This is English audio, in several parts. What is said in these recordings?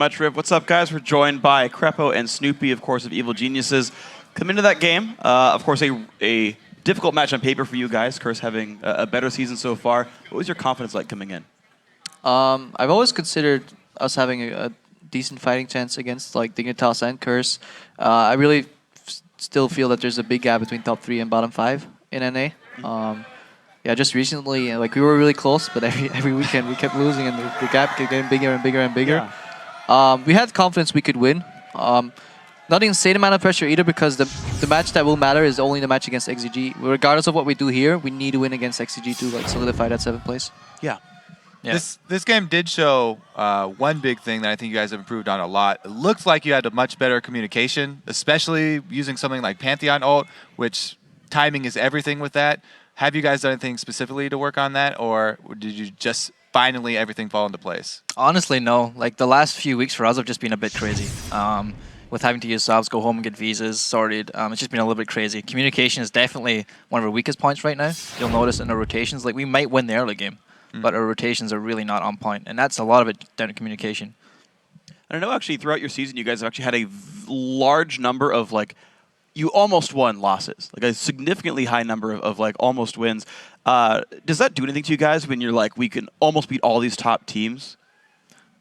Much, Riv. What's up, guys? We're joined by Crepo and Snoopy, of course, of Evil Geniuses. Come into that game, of course, a difficult match on paper for you guys. Curse having a better season so far. What was your confidence like coming in? I've always considered us having a decent fighting chance against like Dignitas and Curse. I really still feel that there's a big gap between top 3 and bottom 5 in NA. Yeah, just recently, like we were really close, but every weekend we kept losing, and the gap kept getting bigger and bigger and bigger. Yeah. We had confidence we could win. Not insane amount of pressure either, because the match that will matter is only the match against XGG. Regardless of what we do here, we need to win against XGG to like solidify that 7th place. Yeah. Yeah. This game did show one big thing that I think you guys have improved on a lot. It looks like you had a much better communication, especially using something like Pantheon ult, which timing is everything with that. Have you guys done anything specifically to work on that, or did you just finally everything fall into place? Honestly, no. Like the last few weeks for us have just been a bit crazy. With having to use subs, go home and get visas sorted, it's just been a little bit crazy. Communication is definitely one of our weakest points right now. You'll notice in our rotations, like we might win the early game, but our rotations are really not on point, and that's a lot of it down to communication. And I know actually throughout your season, you guys have actually had a large number of like, you almost won losses, like a significantly high number of like almost wins. Does that do anything to you guys when you're like, we can almost beat all these top teams?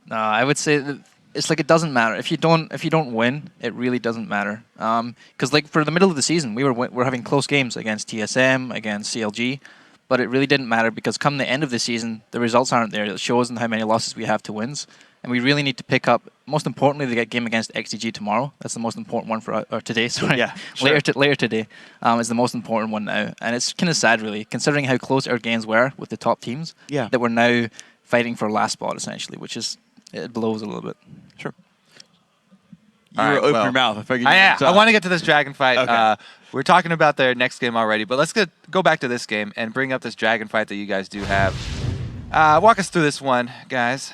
No, I would say that it's like it doesn't matter if you don't win. It really doesn't matter. Because like for the middle of the season, we're having close games against TSM, against CLG, but it really didn't matter because come the end of the season, the results aren't there. It shows how many losses we have to wins. And we really need to pick up, most importantly, the game against XGG tomorrow. That's the most important one for or today. Sorry, yeah, sure. later today is the most important one now. And it's kind of sad, really, considering how close our games were with the top teams. Yeah. That we're now fighting for last spot essentially, which is it blows a little bit. Sure. You were open your mouth. I figured. I want to get to this dragon fight. Okay. We're talking about their next game already, but let's go back to this game and bring up this dragon fight that you guys do have. Walk us through this one, guys.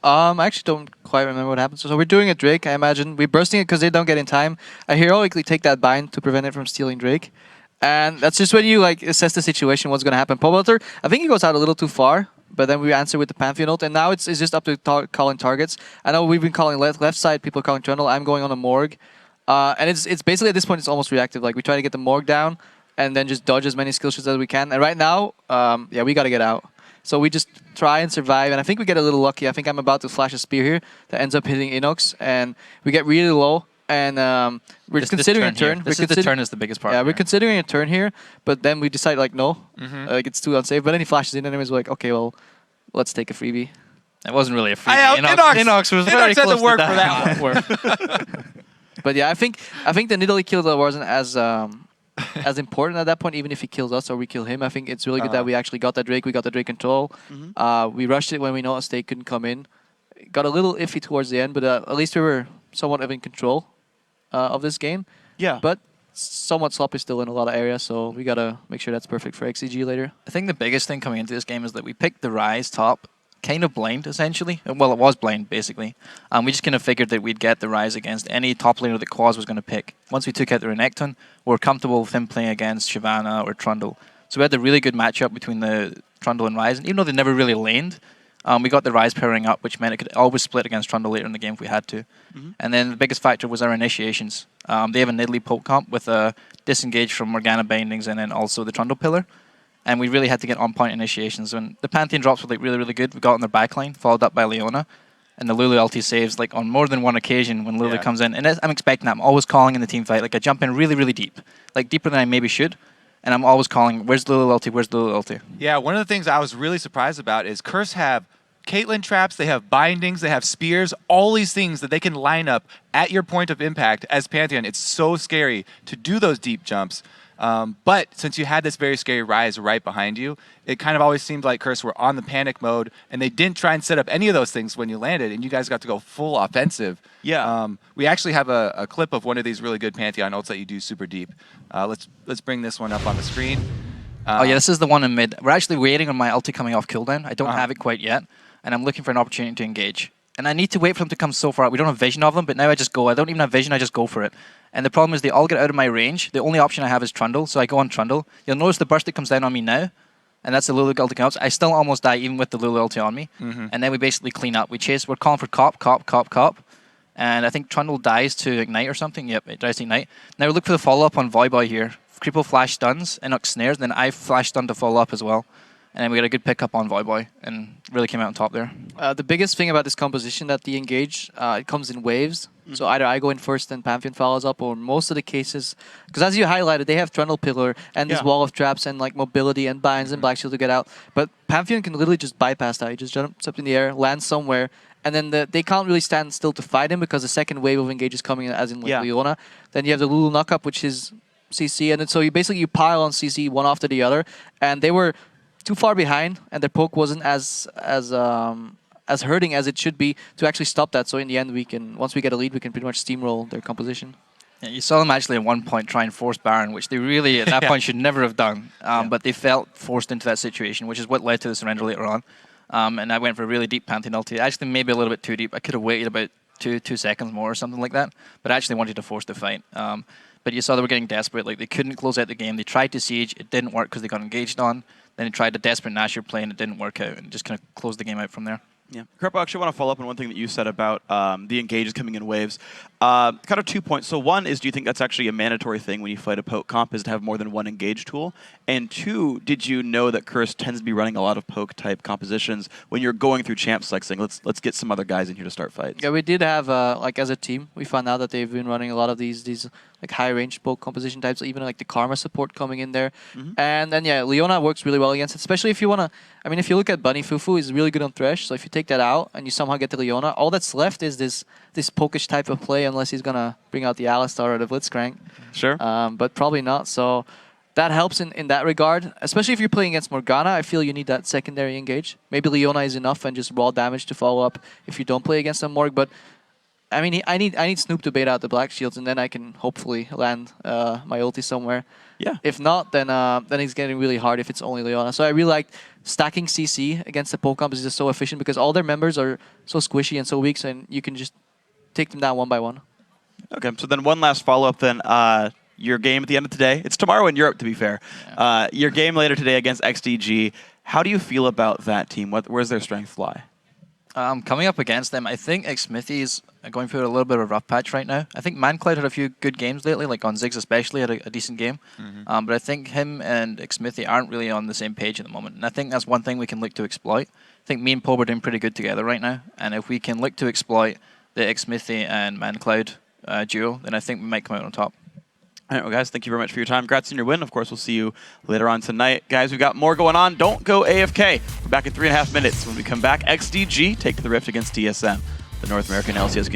I actually don't quite remember what happened. So we're doing a Drake, I imagine. We're bursting it because they don't get in time. I heroically take that bind to prevent it from stealing Drake. And that's just when you like assess the situation, what's going to happen. Pobelter, I think he goes out a little too far, but then we answer with the Pantheon ult. And now it's just up to calling targets. I know we've been calling left side, people are calling Trundle. I'm going on a Morgue. And it's basically at this point, it's almost reactive. Like we try to get the Morgue down and then just dodge as many skill shots as we can. And right now, yeah, we got to get out. So we just try and survive, and I think we get a little lucky. I think I'm about to flash a spear here that ends up hitting Inox, and we get really low, and we're considering a turn. The turn is the biggest part. Yeah, we're considering a turn here, but then we decide like no, like it's too unsafe. But then he flashes in, and we're like, okay, well, let's take a freebie. It wasn't really a freebie. Inox was very close to that one. But yeah, I think the Nidalee kill wasn't as important at that point, even if he kills us or we kill him. I think it's really good that we actually got that Drake. We got the Drake control. We rushed it when we noticed they couldn't come in. Got a little iffy towards the end, but at least we were somewhat in control of this game. Yeah. But somewhat sloppy still in a lot of areas, so we got to make sure that's perfect for XCG later. I think the biggest thing coming into this game is that we picked the Ryze top kind of blind, essentially. Well, it was blind, basically. We just kind of figured that we'd get the Ryze against any top laner that Quaz was going to pick. Once we took out the Renekton, we were comfortable with him playing against Shyvana or Trundle. So we had the really good matchup between the Trundle and Ryze. And even though they never really laned, we got the Ryze pairing up, which meant it could always split against Trundle later in the game if we had to. And then the biggest factor was our initiations. They have a Nidalee poke comp with a disengage from Morgana bindings and then also the Trundle pillar. And we really had to get on-point initiations. When the Pantheon drops were like really good, we got on their backline, followed up by Leona. And the Lulu ulti saves like on more than one occasion when Lulu comes in. And I'm expecting that. I'm always calling in the team fight. Like I jump in really deep. Like deeper than I maybe should. And I'm always calling, where's the Lulu ulti, where's the Lulu ulti? Yeah, one of the things I was really surprised about is Curse have Caitlyn traps, they have bindings, they have spears, all these things that they can line up at your point of impact as Pantheon. It's so scary to do those deep jumps. But since you had this very scary Ryze right behind you, it kind of always seemed like Curse were on the panic mode, and they didn't try and set up any of those things when you landed, and you guys got to go full offensive. Yeah. We actually have a clip of one of these really good Pantheon ults that you do super deep. Let's bring this one up on the screen. Oh yeah, this is the one in mid. We're actually waiting on my ulti coming off cooldown. I don't have it quite yet, and I'm looking for an opportunity to engage. And I need to wait for them to come so far out. We don't have vision of them, but now I just go. I don't even have vision, I just go for it. And the problem is they all get out of my range. The only option I have is Trundle, so I go on Trundle. You'll notice the burst that comes down on me now. and that's the Lulu ulti comes. I still almost die even with the Lulu ulti on me. And then we basically clean up. We chase. We're calling for cop. And I think Trundle dies to ignite or something. Yep, it dies to ignite. Now we look for the follow-up on Voyboy here. Creepo flash stuns, Inox snares, and then I flash stun to follow up as well. And then we got a good pickup on Voyboy and really came out on top there. The biggest thing about this composition that the engage, it comes in waves. So either I go in first, then Pantheon follows up, or most of the cases, because as you highlighted, they have Trundle Pillar and this wall of traps and like mobility and binds and Black Shield to get out. But Pantheon can literally just bypass that. He just jumps up in the air, lands somewhere, and then they can't really stand still to fight him because the second wave of engage is coming in, as in like Leona. Then you have the Lulu knockup, which is CC, and then so you pile on CC one after the other, and they were too far behind, and their poke wasn't as hurting as it should be to actually stop that. So in the end, once we get a lead, we can pretty much steamroll their composition. Yeah, you saw them actually at one point try and force Baron, which they really at that point should never have done. But they felt forced into that situation, which is what led to the surrender later on. And I went for a really deep Pantheon ulti. Actually, maybe a little bit too deep. I could have waited about two seconds more or something like that. But I actually wanted to force the fight. But you saw they were getting desperate. Like they couldn't close out the game. They tried to siege. It didn't work because they got engaged on. Then they tried the desperate Nashor play and it didn't work out. And just kind of closed the game out from there. Yeah. Creepo, I actually want to follow up on one thing that you said about the engages coming in waves. Kind of 2 points. So one is, do you think that's actually a mandatory thing when you fight a poke comp, is to have more than one engage tool? And two, did you know that Curse tends to be running a lot of poke type compositions when you're going through champ select saying, let's get some other guys in here to start fights? Yeah, we did have, like as a team, we found out that they've been running a lot of these like high range poke composition types, even like the Karma support coming in there. And then Leona works really well against it, especially if you want to, I mean, if you look at Bunny, Fufu is really good on Thresh, so if you take that out and you somehow get to Leona, all that's left is this pokish type of play, unless he's going to bring out the Alistar or the Blitzcrank. Sure. But probably not, so that helps in that regard, especially if you're playing against Morgana. I feel you need that secondary engage. Maybe Leona is enough and just raw damage to follow up if you don't play against a Morg, but I mean, I need Snoop to bait out the Black Shields, and then I can hopefully land my ulti somewhere. Yeah. If not, then it's getting really hard if it's only Leona. So I really like stacking CC against the poke comp is just so efficient because all their members are so squishy and so weak, so and you can just take them down one by one. Okay, so then one last follow-up then. Your game at the end of today, it's tomorrow in Europe to be fair. Your game later today against XDG, how do you feel about that team? Where's their strength lie? Coming up against them, I think Xmithy is going through a little bit of a rough patch right now. I think ManCloud had a few good games lately, like on Ziggs especially, had a decent game. But I think him and Xmithy aren't really on the same page at the moment. And I think that's one thing we can look to exploit. I think me and Poe are doing pretty good together right now. And if we can look to exploit the Xmithy and ManCloud duo, then I think we might come out on top. All right, well, guys, thank you very much for your time. Congrats on your win. Of course, we'll see you later on tonight. Guys, we've got more going on. Don't go AFK. We're back in 3.5 minutes. When we come back, XDG take to the Rift against TSM. The North American LCS